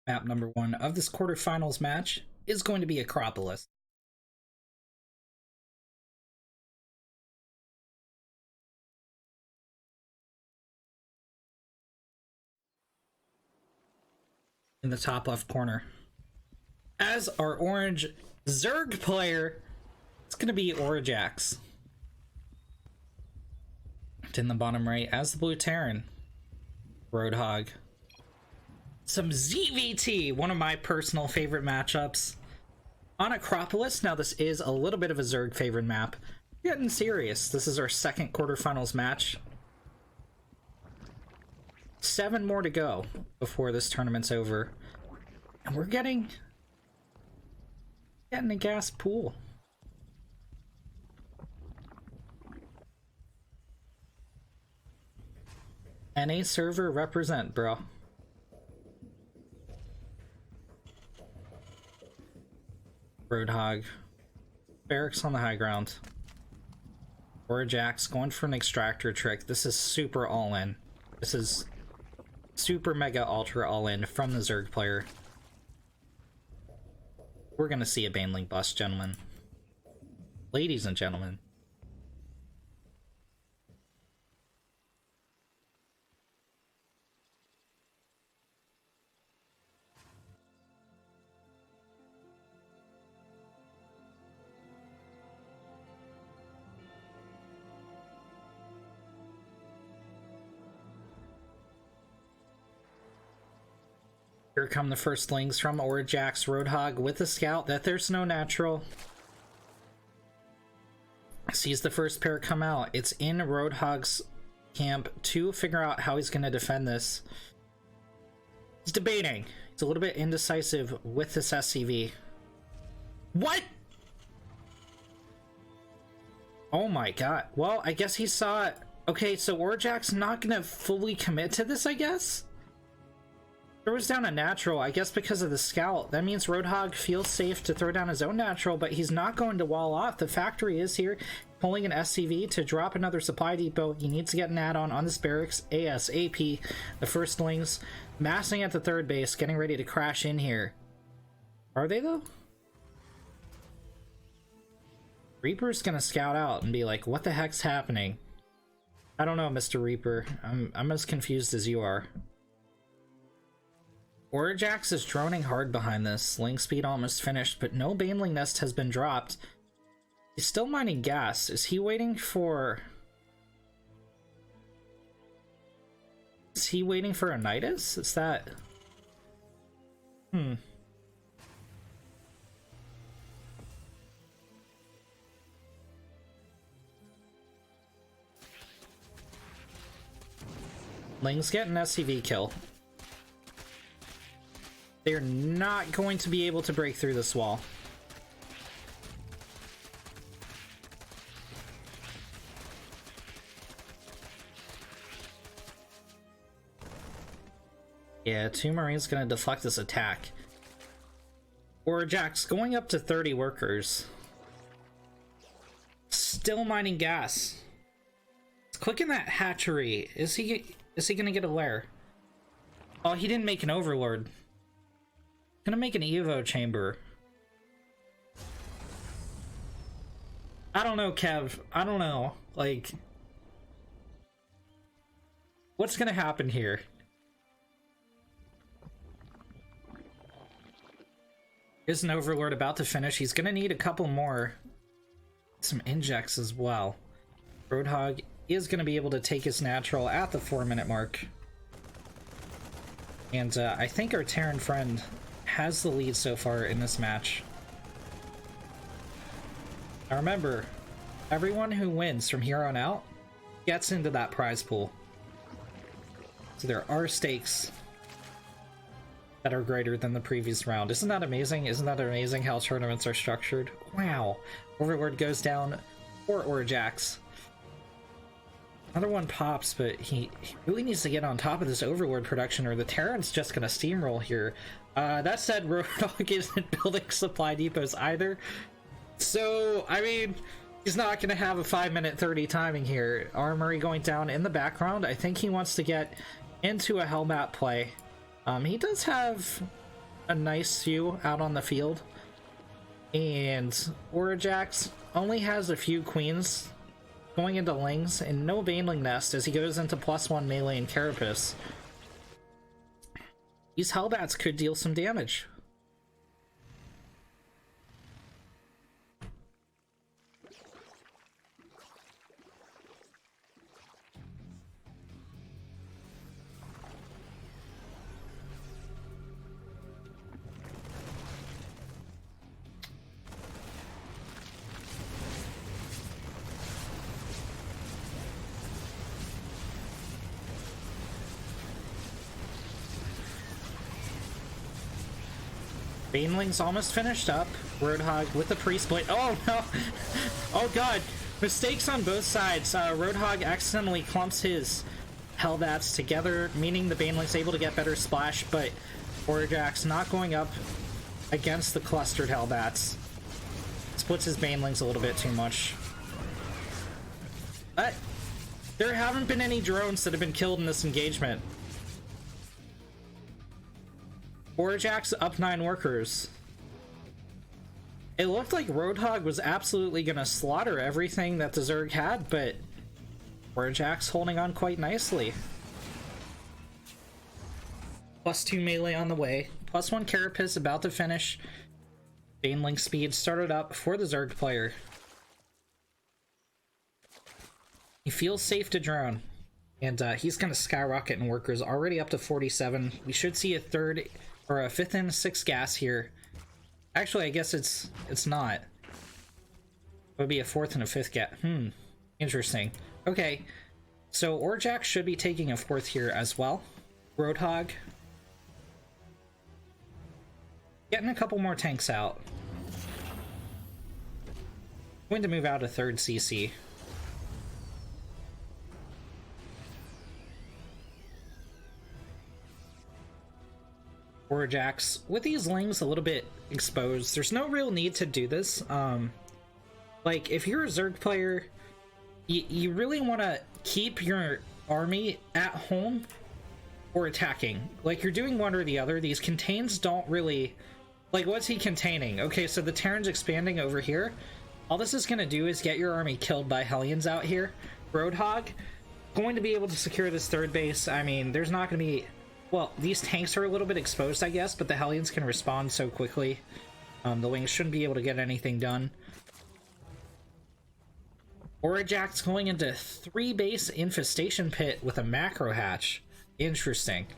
Map number 1 of this quarterfinals match is going to be Acropolis. In the top left corner, as our orange Zerg player, it's going to be Orajax. And in the bottom right, as the blue Terran, Roadhog. Some ZvT, one of my personal favorite matchups on Acropolis. Now this is a little bit of a Zerg favorite map. Getting serious. This is our second quarterfinals match. 7 more to go before this tournament's over. And we're getting a gas pool. NA server represent, bro. Roadhog. Barracks on the high ground. Orajax going for an extractor trick. This is super all-in. This is super mega ultra all-in from the Zerg player. We're gonna see a Baneling bust, gentlemen. Ladies and gentlemen. Here come the firstlings from Orajax Roadhog with a scout that there's no natural. Sees the first pair come out. It's in Roadhog's camp to figure out how he's going to defend this. He's debating. He's a little bit indecisive with this SCV. What? Oh my god. Well, I guess he saw it. Okay, so Orajax's not going to fully commit to this, I guess? Throws down a natural, I guess because of the scout. That means Roadhog feels safe to throw down his own natural, but he's not going to wall off. The factory is here, pulling an SCV to drop another supply depot. He needs to get an add-on on this barracks ASAP. The firstlings massing at the third base, getting ready to crash in here. Are they, though? Reaper's gonna scout out and be like, what the heck's happening? I don't know, Mr. Reaper. I'm as confused as you are. Orajax is droning hard behind this. Link speed almost finished, but no Baneling nest has been dropped. He's still mining gas. Is he waiting for... Is he waiting for a Nidus? Is that... Ling's getting an SCV kill. They're not going to be able to break through this wall. Yeah, 2 Marines gonna deflect this attack. Orajax going up to 30 workers. Still mining gas. He's clicking that hatchery. Is he gonna get a lair? Oh, he didn't make an overlord. Gonna make an Evo chamber. I don't know, Kev. I don't know. Like, what's gonna happen here? Is an overlord about to finish? He's gonna need a couple more. Some injects as well. Roadhog is gonna be able to take his natural at the 4-minute mark. And I think our Terran friend has the lead so far in this match. Now remember, everyone who wins from here on out gets into that prize pool. So there are stakes that are greater than the previous round. Isn't that amazing? Isn't that amazing how tournaments are structured? Wow. Overlord goes down for Orajax. Another one pops, but he really needs to get on top of this Overlord production or the Terran's just gonna steamroll here. That said, Roadhog isn't building supply depots either. So, I mean, he's not gonna have a 5-minute 30 timing here. Armory going down in the background. I think he wants to get into a Hellmap play. He does have a nice few out on the field. And Orajax only has a few queens going into Lings and no Baneling Nest as he goes into +1 melee and Carapace. These Hellbats could deal some damage. Baneling's almost finished up. Roadhog with the Priest Blade. Oh no! Oh god! Mistakes on both sides. Roadhog accidentally clumps his Hellbats together, meaning the Baneling's able to get better splash, but Orajax not going up against the clustered Hellbats. Splits his Banelings a little bit too much. But there haven't been any drones that have been killed in this engagement. Orajax up 9 workers. It looked like Roadhog was absolutely gonna slaughter everything that the Zerg had, but Orajax holding on quite nicely. +2 melee on the way. +1 Carapace about to finish. Baneling speed started up for the Zerg player. He feels safe to drone. And he's gonna skyrocket in workers, already up to 47. We should see a third or a 5th and 6th gas here. Actually, I guess it's not. It would be a 4th and a 5th gas. Interesting. Okay, so Orajax should be taking a 4th here as well. Roadhog getting a couple more tanks out. Going to move out a 3rd CC. Orajax with these Lings a little bit exposed. There's no real need to do this. Like, if you're a Zerg player, you really want to keep your army at home or attacking. Like, you're doing one or the other. These contains don't really... Like, what's he containing? Okay, so the Terran's expanding over here. All this is going to do is get your army killed by Hellions out here. Roadhog going to be able to secure this 3rd base. I mean, there's not going to be... Well, these tanks are a little bit exposed, I guess, but the Hellions can respond so quickly. The Wings shouldn't be able to get anything done. Orajax going into 3 base infestation pit with a macro hatch. Interesting.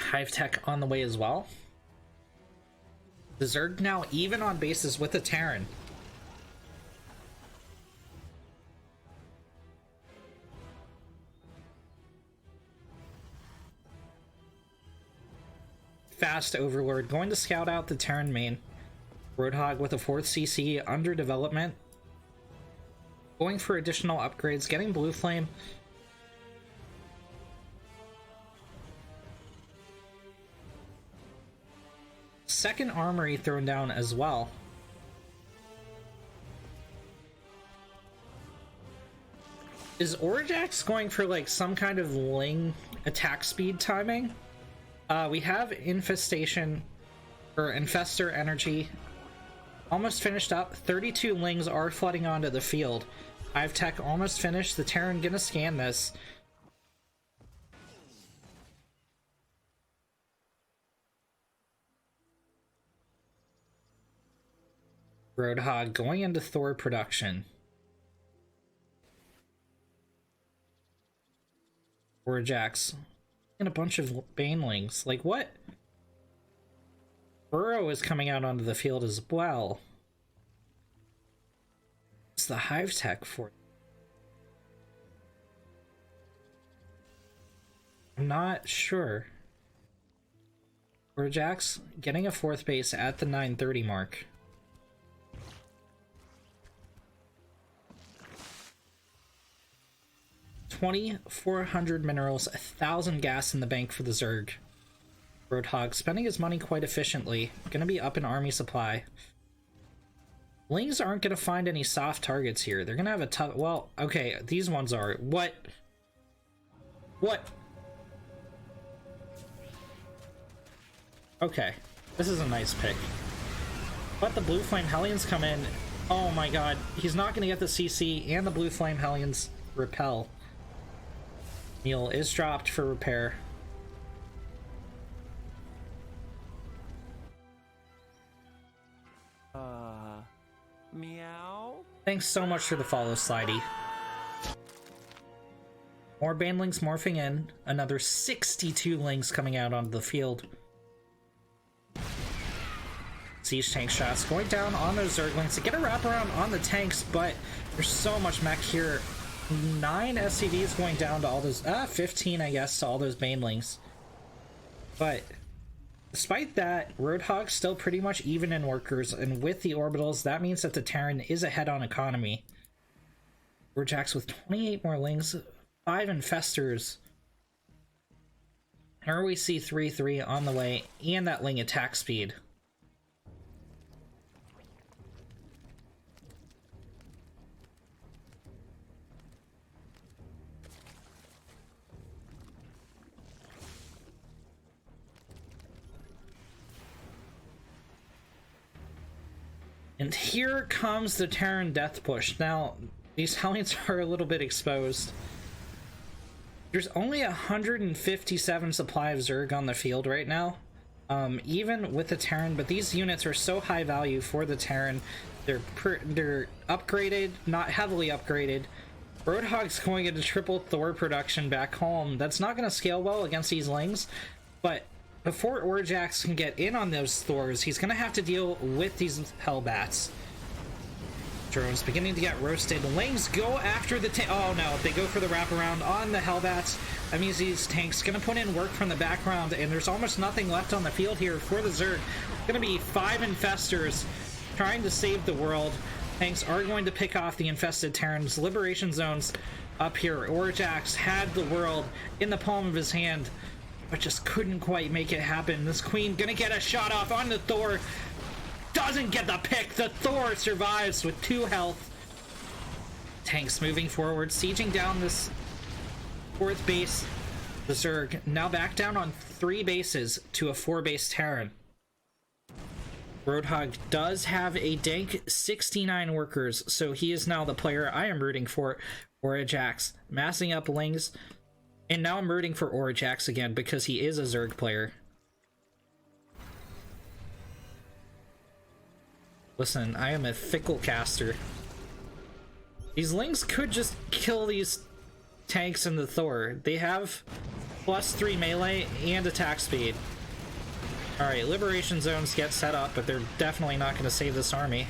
Hive tech on the way as well. The Zerg now even on bases with the Terran. Fast Overlord going to scout out the Terran main. Roadhog with a 4th CC under development. Going for additional upgrades, getting Blue Flame. Second armory thrown down as well. Is Orajax going for like some kind of Ling attack speed timing? We have Infestation, or Infestor Energy, almost finished up. 32 Lings are flooding onto the field. Hive Tech almost finished. The Terran gonna scan this. Roadhog going into Thor production. Orajax and a bunch of Banelings. Like, what? Burrow is coming out onto the field as well. What's the Hive Tech for? I'm not sure. Orajax getting a 4th base at the 930 mark. $2,400 minerals, 1,000 gas in the bank for the Zerg. Roadhog spending his money quite efficiently. Gonna be up in army supply. Lings aren't gonna find any soft targets here. They're gonna have a tough... Well, okay, these ones are. What? Okay, this is a nice pick. But the Blue Flame Hellions come in. Oh my god, he's not going to get the CC, and the Blue Flame Hellions repel. Mule is dropped for repair. Meow. Thanks so much for the follow, Slidey. More Banelings morphing in. Another 62 Lings coming out onto the field. Siege tank shots going down on those Zerglings to get a wraparound on the tanks, but there's so much mech here. 9 SCVs going down to all those, 15 I guess, to all those Banelings. But despite that, Roadhog's still pretty much even in workers, and with the orbitals, that means that the Terran is ahead on economy. Orajax with 28 more Lings, 5 Infestors. Here we see 3-3 on the way, and that Ling attack speed. And here comes the Terran Death Push. Now, these Hellions are a little bit exposed. There's only 157 supply of Zerg on the field right now, even with the Terran, but these units are so high value for the Terran. They're upgraded, not heavily upgraded. Roadhog's going into triple Thor production back home. That's not going to scale well against these Lings, but before Orajax can get in on those Thors, he's going to have to deal with these Hellbats. Drones beginning to get roasted. Lings go after the tank. Oh no, they go for the wraparound on the Hellbats. That means these tanks going to put in work from the background, and there's almost nothing left on the field here for the Zerg. Going to be 5 Infestors trying to save the world. Tanks are going to pick off the infested Terrans. Liberation zones up here. Orajax had the world in the palm of his hand, but just couldn't quite make it happen. This Queen gonna get a shot off on the Thor. Doesn't get the pick. The Thor survives with 2 health. Tanks moving forward, sieging down this 4th base. The Zerg now back down on 3 bases to a 4-base Terran. Roadhog does have a dank 69 workers, so he is now the player I am rooting for. Orajax massing up Lings. And now I'm rooting for Orajax again because he is a Zerg player. Listen, I am a fickle caster. These Lings could just kill these tanks and the Thor. They have +3 melee and attack speed. Alright, Liberation zones get set up, but they're definitely not going to save this army.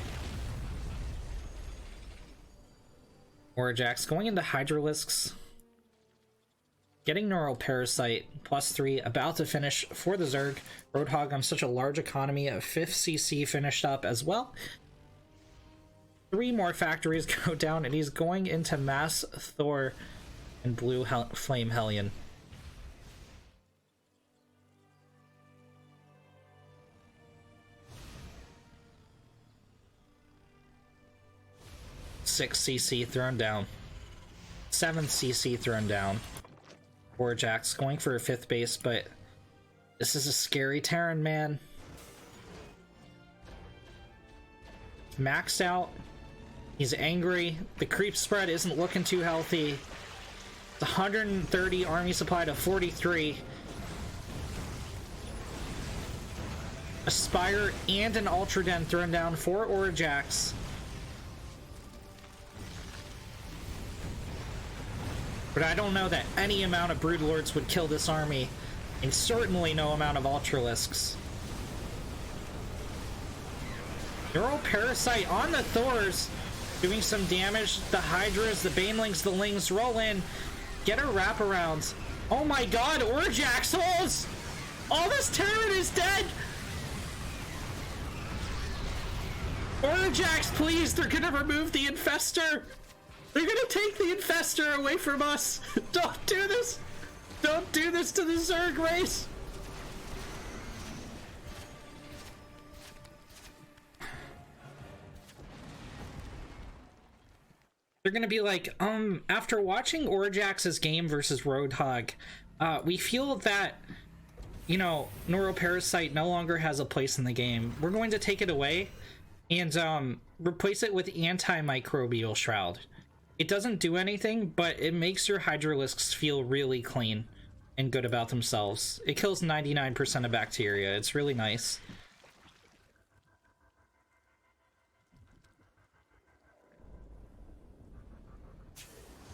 Orajax going into Hydralisks. Getting Neural Parasite, +3, about to finish for the Zerg. Roadhog on such a large economy, a 5th CC finished up as well. 3 more factories go down, and he's going into Mass Thor and Blue Flame Hellion. Six CC thrown down. 7 CC thrown down. Orajax going for a 5th base, but this is a scary Terran, man. Maxed out. He's angry. The creep spread isn't looking too healthy. It's 130 army supply to 43. A Spire and an Ultra Den thrown down for Orajax. But I don't know that any amount of Broodlords would kill this army, and certainly no amount of Ultralisks. Neural Parasite on the Thors, doing some damage. The Hydras, the Banelings, the Lings roll in, get a wraparound. Oh my god, Orajax holds! All this Terran is dead! Orajax, please, they're gonna remove the Infestor! They're gonna take the Infestor away from us! Don't do this! Don't do this to the Zerg race! They're gonna be like, after watching Orajax's game versus Roadhog, we feel that you know, Neuroparasite no longer has a place in the game. We're going to take it away and replace it with Antimicrobial Shroud. It doesn't do anything, but it makes your Hydralisks feel really clean and good about themselves. It kills 99% of bacteria. It's really nice.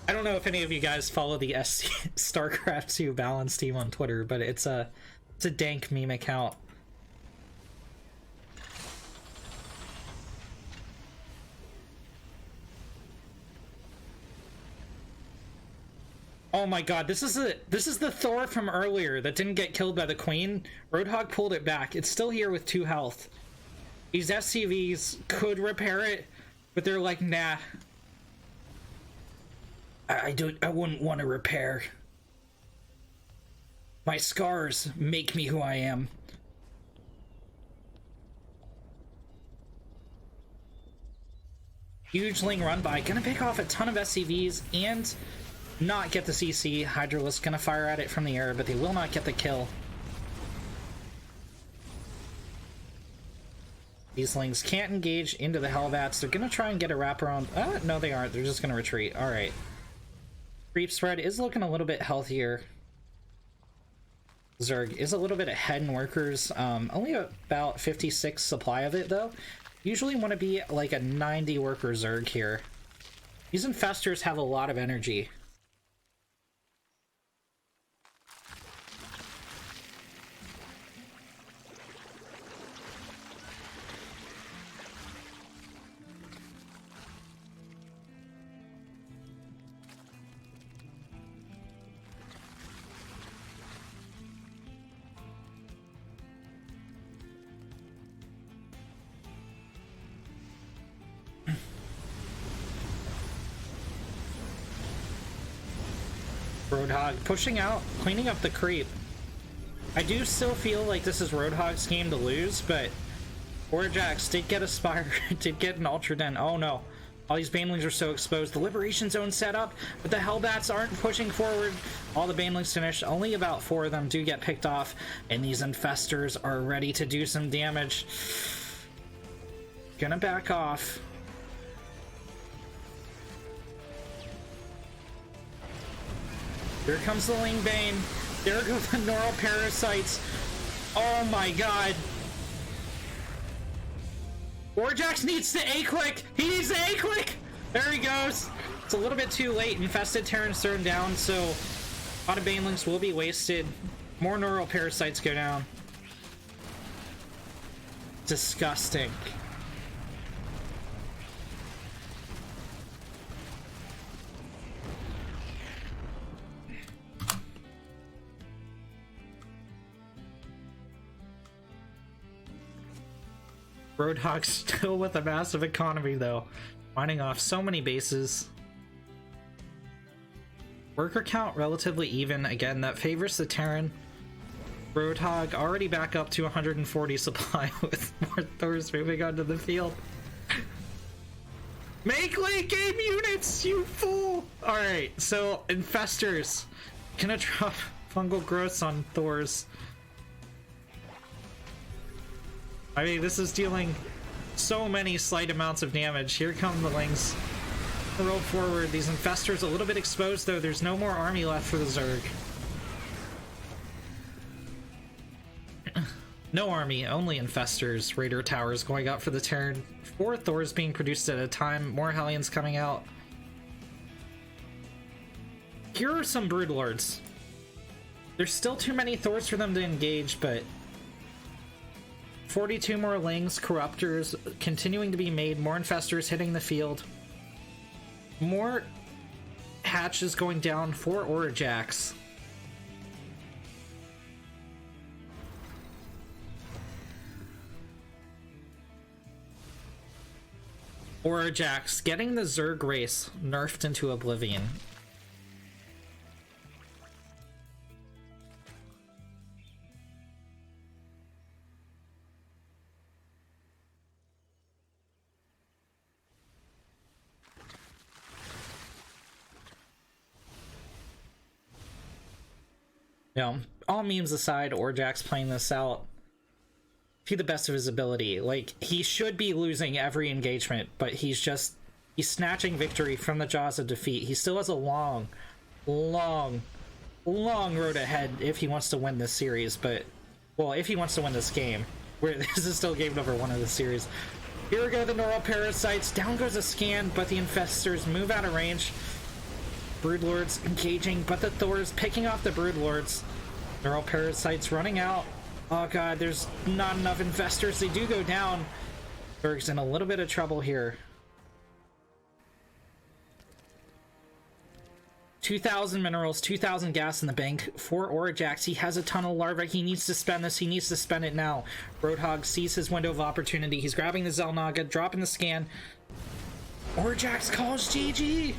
I don't know if any of you guys follow the StarCraft 2 balance team on Twitter, but it's a dank meme account. Oh my god, this is the Thor from earlier that didn't get killed by the Queen. Roadhog pulled it back. It's still here with 2 health. These SCVs could repair it, but they're like, nah. I wouldn't want to repair. My scars make me who I am. Huge Ling run by. Gonna pick off a ton of SCVs and not get the CC. Hydralisk gonna fire at it from the air, but they will not get the kill. These Lings can't engage into the Hellbats. They're gonna try and get a wraparound. No, they aren't. They're just gonna retreat. Alright. Creep spread is looking a little bit healthier. Zerg is a little bit ahead in workers. Only about 56 supply of it, though. Usually want to be like a 90 worker Zerg here. These infestors have a lot of energy. Roadhog pushing out, cleaning up the creep. I do still feel like this is Roadhog's game to lose, but Orajax did get a Spire, did get an Ultra Den. Oh no, all these Banelings are so exposed. The Liberation Zone set up, but the Hellbats aren't pushing forward. All the Banelings finished. Only about 4 of them do get picked off, and these Infestors are ready to do some damage. Gonna back off. Here comes the Ling Bane. There go the Neuroparasites. Oh my god. Orajax needs to A-click. He needs to A-click. There he goes. It's a little bit too late. Infested Terrans thrown down, so a lot of Banelings will be wasted. More Neuroparasites go down. Disgusting. Roadhog still with a massive economy, though. Mining off so many bases. Worker count relatively even. Again, that favors the Terran. Roadhog already back up to 140 supply with more Thors moving onto the field. Make late game units, you fool! Alright, so Infestors. Gonna drop fungal growths on Thors. I mean, this is dealing so many slight amounts of damage. Here come the Lings. Roll forward. These Infestors a little bit exposed, though. There's no more army left for the Zerg. No army, only Infestors. Raider Towers going out for the Terran. 4 Thors being produced at a time. More Hellions coming out. Here are some Broodlords. There's still too many Thors for them to engage, but 42 more Lings, Corruptors continuing to be made, more Infestors hitting the field. More hatches going down for Orajax. Orajax getting the Zerg race nerfed into oblivion. Yeah, all memes aside, Orajax playing this out to the best of his ability. Like, he should be losing every engagement, but he's snatching victory from the jaws of defeat. He still has a long road ahead if he wants to win this series, but, well, if he wants to win this game. This is still game number 1 of the series. Here we go, the neural parasites. Down goes a scan, but the infestors move out of range. Broodlords engaging, but the Thor's picking off the Broodlords. Neural parasites running out. Oh god, there's not enough infestors. They do go down. Berg's in a little bit of trouble here. 2,000 minerals, 2,000 gas in the bank for Orajax. He has a ton of larvae. He needs to spend this. He needs to spend it now. Roadhog sees his window of opportunity. He's grabbing the Zelnaga, dropping the scan. Orajax calls GG.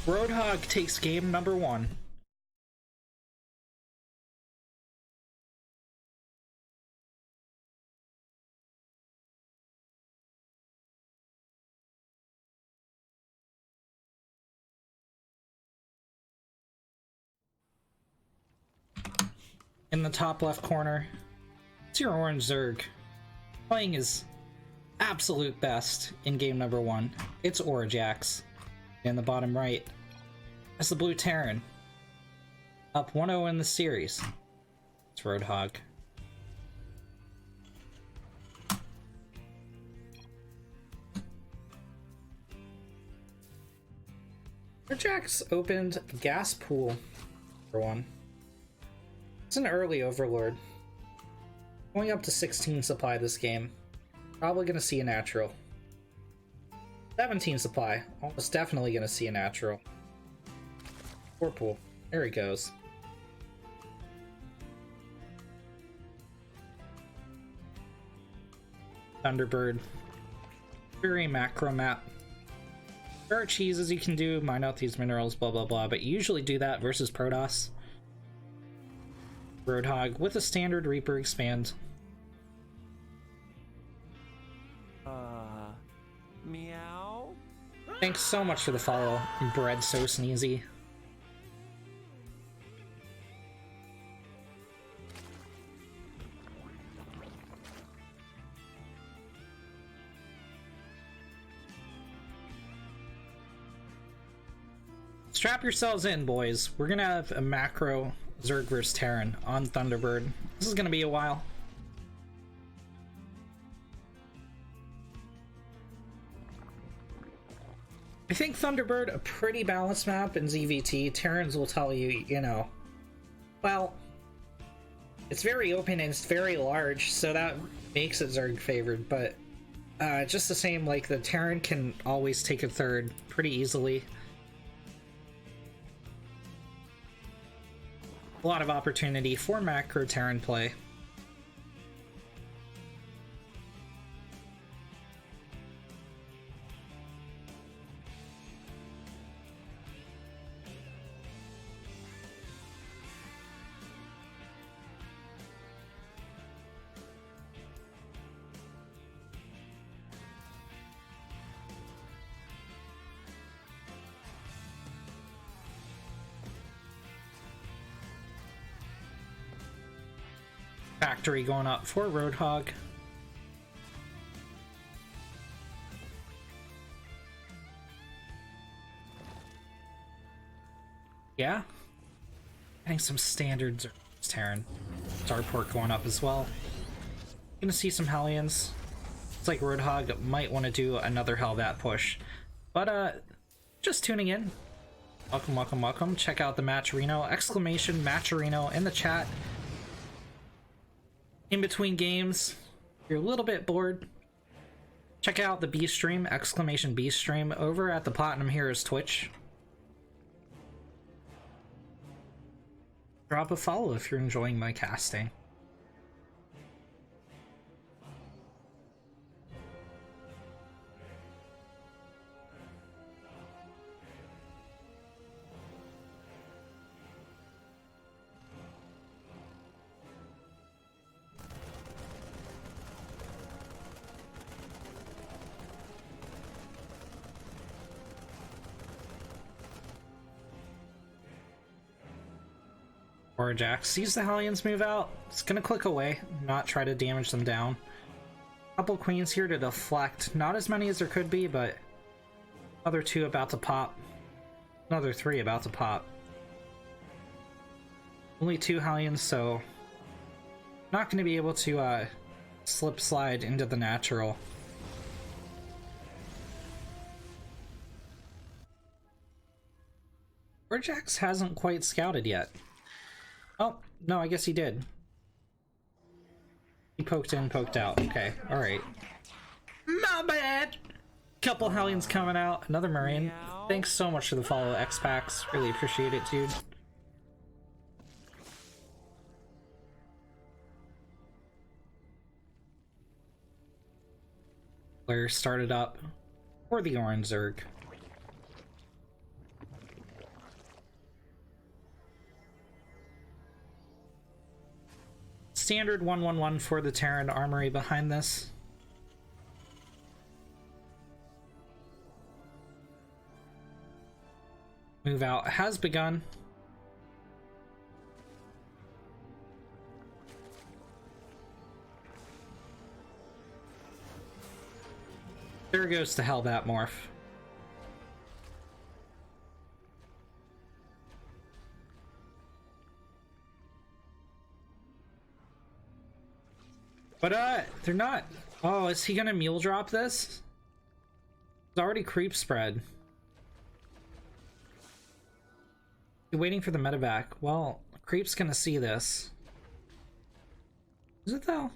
Roadhog takes game number 1. In the top left corner, it's your orange Zerg, playing his absolute best in game number 1. It's Orajax. In the bottom right, it's the blue Terran, up 1-0 in the series. It's Roadhog. Orajax opened gas pool for 1. It's an early Overlord. Going up to 16 supply this game. Probably gonna see a natural. 17 supply. Almost definitely gonna see a natural. 4 pool. There he goes. Thunderbird. Very macro map. There are cheeses you can do, mine out these minerals, blah blah blah, but you usually do that versus Protoss. Roadhog with a standard Reaper expand. Meow. Thanks so much for the follow, Bread So Sneezy. Strap yourselves in, boys. We're gonna have a macro Zerg vs Terran on Thunderbird. This is gonna be a while. I think Thunderbird, a pretty balanced map in ZvT. Terrans will tell you, you know, well, it's very open and it's very large, so that makes it Zerg favored, but just the same, like, the Terran can always take a third pretty easily. A lot of opportunity for macro Terran play. Factory going up for Roadhog. Yeah. Getting some standards. Terran. Starport going up as well. Gonna see some Hellions. It's like Roadhog might want to do another Hellbat push. But just tuning in. Welcome, welcome, welcome. Check out the Matcherino. Exclamation Matcherino in the chat. In between games, if you're a little bit bored, check out the B stream, exclamation B stream, over at the Platinum Heroes Twitch. Drop a follow if you're enjoying my casting. Orajax sees the Hellions move out. It's gonna click away, not try to damage them down. Couple queens here to deflect. Not as many as there could be, but another 2 about to pop. Another 3 about to pop. Only 2 Hellions, so not going to be able to slip slide into the natural. Orajax hasn't quite scouted yet. Oh, no, I guess he did. He poked in, poked out. Okay, alright. My bad! Couple Hellions coming out. Another Marine. Meow. Thanks so much for the follow, X-Packs. Really appreciate it, dude. Player started up for the Orange Zerg. Standard 1-1-1 for the Terran Armory behind this. Move out has begun. There goes the Hellbat morph. But they're not. Oh, is he gonna mule drop this? It's already creep spread. You're waiting for the medevac. Well, creep's gonna see this. Is it though?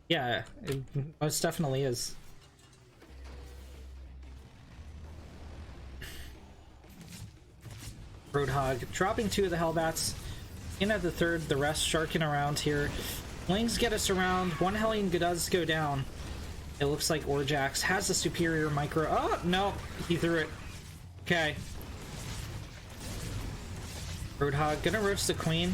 Yeah, it most definitely is. Roadhog dropping 2 of the Hellbats. In at the 3rd, the rest sharking around here. Wings get us around. 1 Hellion does go down. It looks like Orajax has a superior micro. Oh, no, he threw it. Okay. Roadhog gonna roast the queen.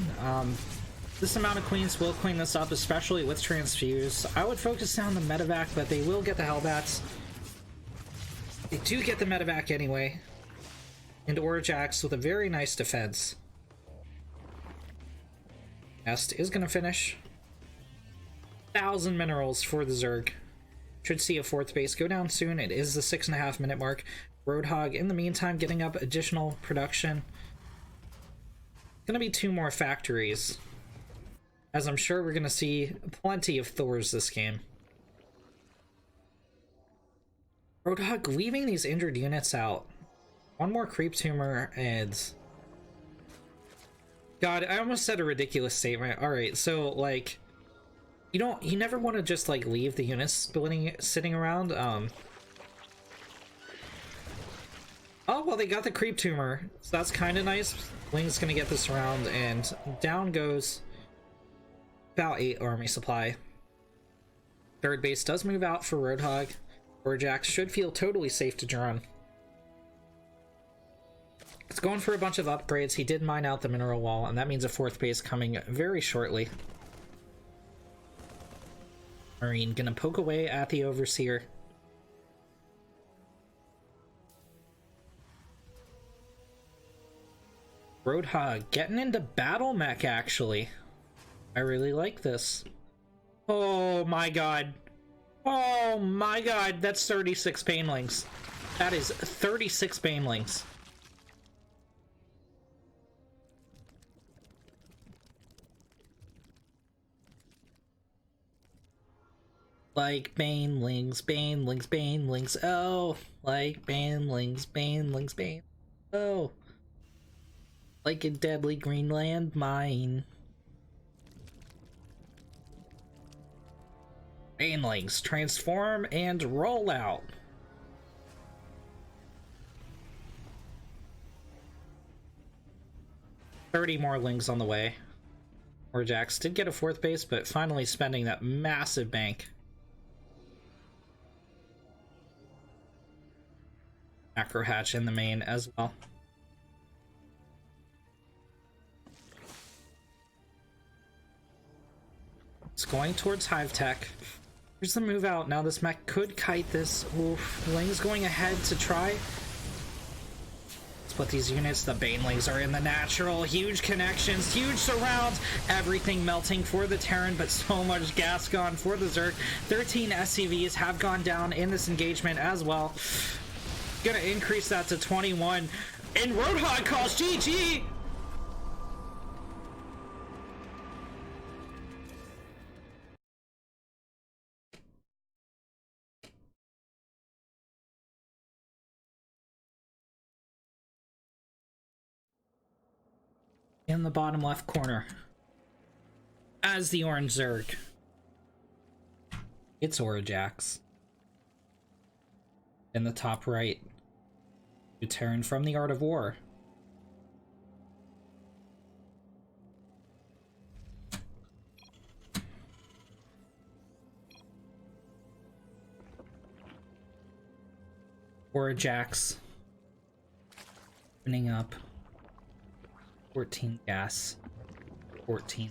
This amount of queens will clean this up, especially with transfuse. I would focus down the medevac, but they will get the Hellbats. They do get the medevac anyway. And Orajax with a very nice defense. Nest is gonna finish. 1,000 minerals for the Zerg. Should see a 4th base go down soon. It is the 6.5 minute mark. Roadhog in the meantime getting up additional production. Gonna be 2 more factories, as I'm sure we're gonna see plenty of Thors this game. Roadhog leaving these injured units out. 1 more creep tumor and God, I almost said a ridiculous statement. Alright, so like you never want to just like leave the units sitting around. Oh well, they got the creep tumor, so that's kind of nice. Wing's gonna get this around, and down goes about 8 army supply. 3rd base does move out for Roadhog. Orajax should feel totally safe to drone. It's going for a bunch of upgrades. He did mine out the mineral wall, and that means a 4th base coming very shortly. Marine gonna poke away at the Overseer. Roadhog getting into battle mech, actually. I really like this. Oh my god. Oh my god, that's 36 banelings. That is 36 banelings. Like banelings, banelings, banelings, oh. Like banelings, banelings, banelings, oh. Like a deadly green landmine. Banelings, transform and roll out. $30 more lings on the way. Orajax did get a 4th base, but finally spending that massive bank. Macro hatch in the main as well. It's going towards Hive Tech. Here's the move out. Now this mech could kite this. Oof. Ling's going ahead to try. It's split these units. The Banelings are in the natural. Huge connections, huge surrounds, everything melting for the Terran, but so much gas gone for the Zerg. 13 SCVs have gone down in this engagement as well. Gonna increase that to 21. And Roadhog calls GG! In the bottom left corner, as the orange Zerg, it's Orajax. In the top right, Terran from the Art of War. Orajax opening up 14 gas, 14.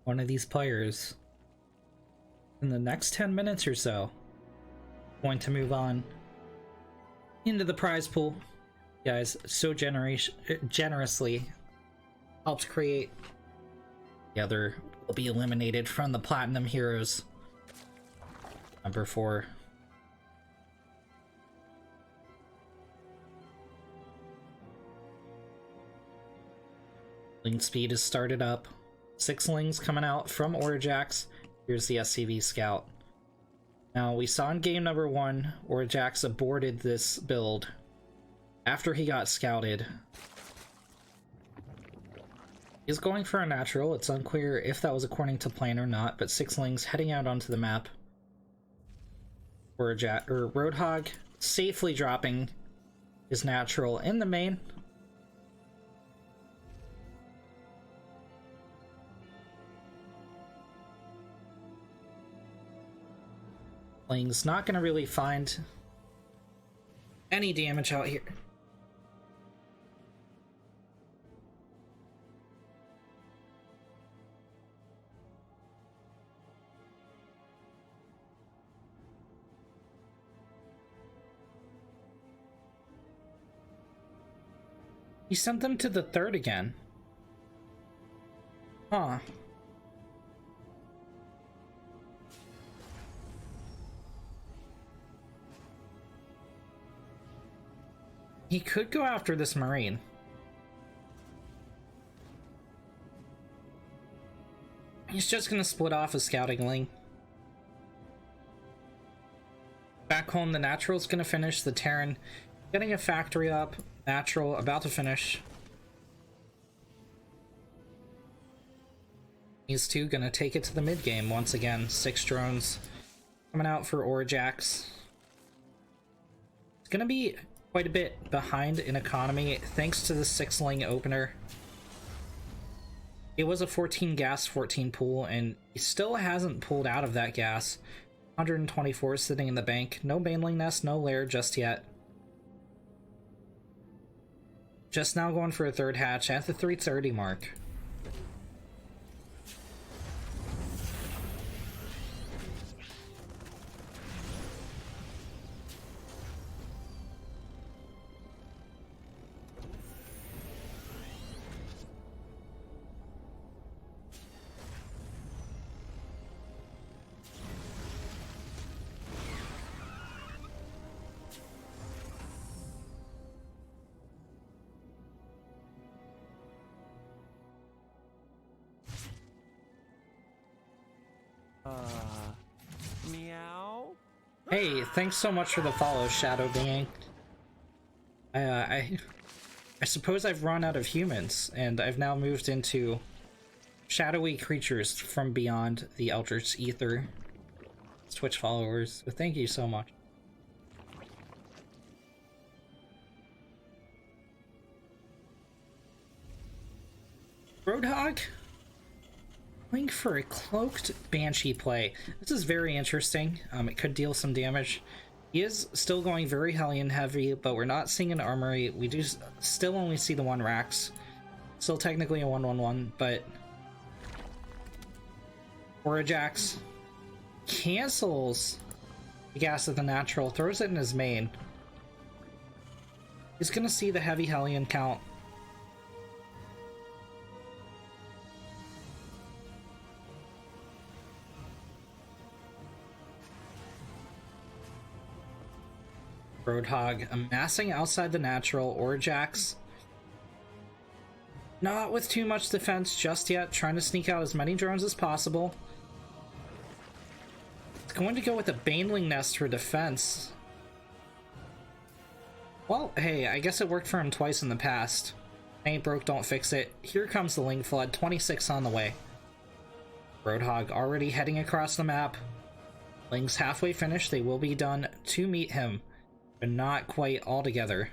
One of these players in the next 10 minutes or so going to move on into the prize pool. Guys, so generously helps create. The other will be eliminated from the Platinum Heroes. Number 4. Link speed is started up. 6 lings coming out from Orajax. Here's the SCV Scout. Now, we saw in game number 1, Orajax aborted this build after he got scouted. He's going for a natural. It's unclear if that was according to plan or not, but 6 lings heading out onto the map. Roadhog safely dropping his natural in the main. Ling's not gonna really find any damage out here. He sent them to the 3rd again. Huh. He could go after this Marine. He's just gonna split off a scouting ling. Back home, the natural's gonna finish. The Terran getting a factory up. Natural about to finish. These two gonna take it to the mid game once again. 6 drones coming out for Orajax. It's gonna be quite a bit behind in economy thanks to the 6 ling opener. It was a 14 gas, 14 pool, and he still hasn't pulled out of that gas. 124 sitting in the bank. No baneling nest, no lair just yet. Just now going for a 3rd hatch at the 330 mark. Meow? Hey, thanks so much for the follow, Shadow Being. I suppose I've run out of humans, and I've now moved into shadowy creatures from beyond the Eldritch Ether. Twitch followers, so thank you so much. Roadhog? Going for a cloaked Banshee play. This is very interesting. It could deal some damage. He is still going very Hellion heavy, but we're not seeing an armory. We do still only see the one Rax. Still technically a 1/1/1, but Orajax cancels the gas of the natural, throws it in his main. He's gonna see the heavy Hellion count. Roadhog amassing outside the natural. Orajax not with too much defense just yet, trying to sneak out as many drones as possible. It's going to go with a Baneling Nest for defense. Well, hey, I guess it worked for him twice in the past. Ain't broke, don't fix it. Here comes the Ling Flood, 26 on the way. Roadhog already heading across the map. Ling's halfway finished, they will be done to meet him, but not quite all together.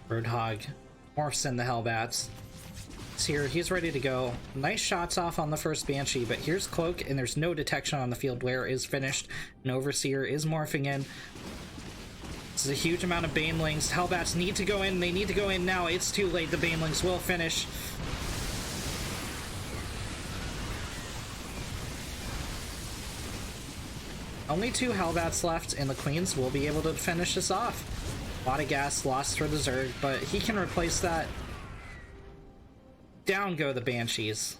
Roadhog morphs in the Hellbats. It's here, he's ready to go. Nice shots off on the first Banshee, but here's Cloak, and there's no detection on the field. Blair is finished, and Overseer is morphing in. This is a huge amount of Banelings. Hellbats need to go in, they need to go in now. It's too late, the Banelings will finish. Only 2 Hellbats left, and the Queens will be able to finish this off. A lot of gas lost for the Zerg, but he can replace that. Down go the Banshees.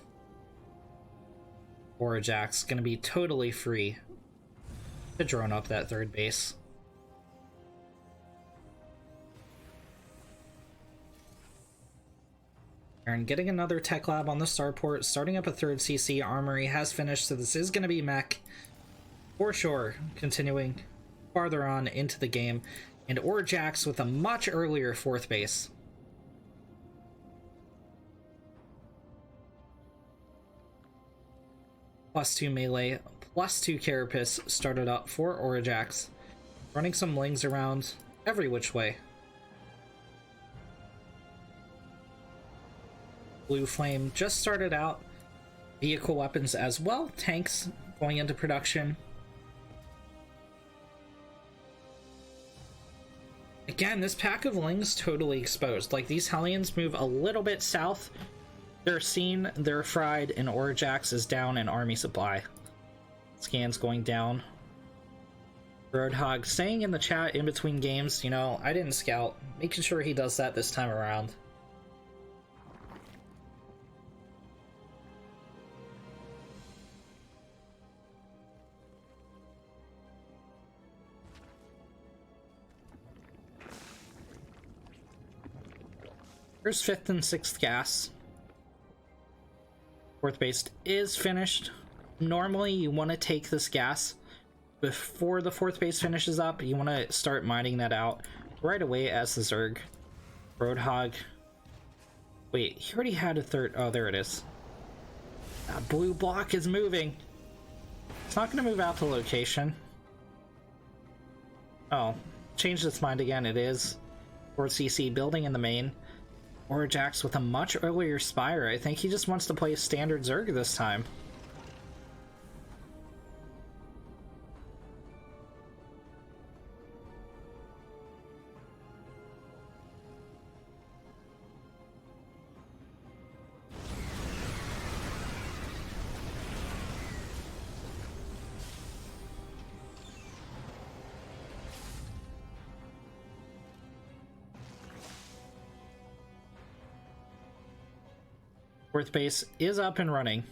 Orajax gonna be totally free to drone up that third base. And getting another tech lab on the starport, starting up a third CC. Armory has finished, so this is gonna be mech for sure. Continuing farther on into the game. And Orajax with a much earlier fourth base. +2 melee, +2 carapace started up for Orajax. Running some lings around every which way. Blue Flame just started out. Vehicle weapons as well. Tanks going into production. Again, this pack of Lings totally exposed. Like, these Hellions move a little bit south. They're seen, they're fried, and Orajax is down in army supply. Scans going down. Roadhog saying in the chat in between games, you know, I didn't scout. Making sure he does that this time around. Here's 5th and 6th gas. 4th base is finished. Normally you want to take this gas before the 4th base finishes up. You want to start mining that out right away as the Zerg. Roadhog. Wait, he already had a third. Oh, there it is. That blue block is moving. It's not going to move out to location. Oh, changed its mind again. It is. 4th CC building in the main. Orajax with a much earlier Spire. I think he just wants to play a standard Zerg this time. Fourth base is up and running.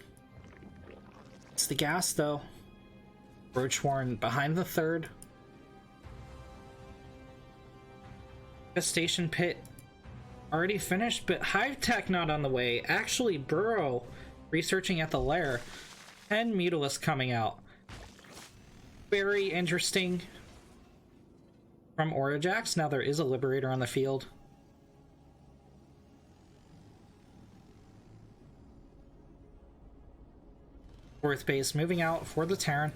It's the gas though. Roachwarren behind the 3rd. Station pit already finished, but Hive Tech not on the way. Actually, Burrow researching at the lair, and Mutalisk coming out. Very interesting. from Orajax. Now there is a Liberator on the field. Fourth base moving out for the Terran.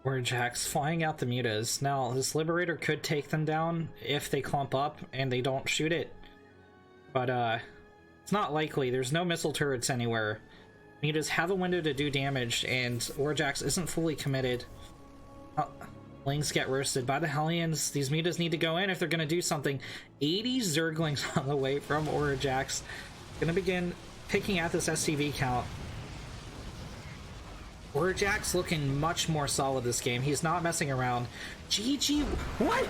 Orajax flying out the mutas. Now, this Liberator could take them down if they clump up and they don't shoot it. But, it's not likely. There's no missile turrets anywhere. Mutas have a window to do damage, and Orajax isn't fully committed. Lings get roasted by the Hellions. These mutas need to go in if they're going to do something. 80 Zerglings on the way from Orajax. Going to begin picking at this SCV count. Orajax looking much more solid this game. He's not messing around. GG. What?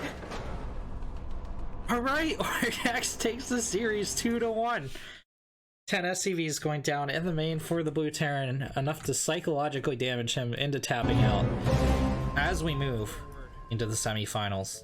Alright, Orajax takes the series 2-1. 10 SCVs going down in the main for the Blue Terran, enough to psychologically damage him into tapping out as we move into the semifinals.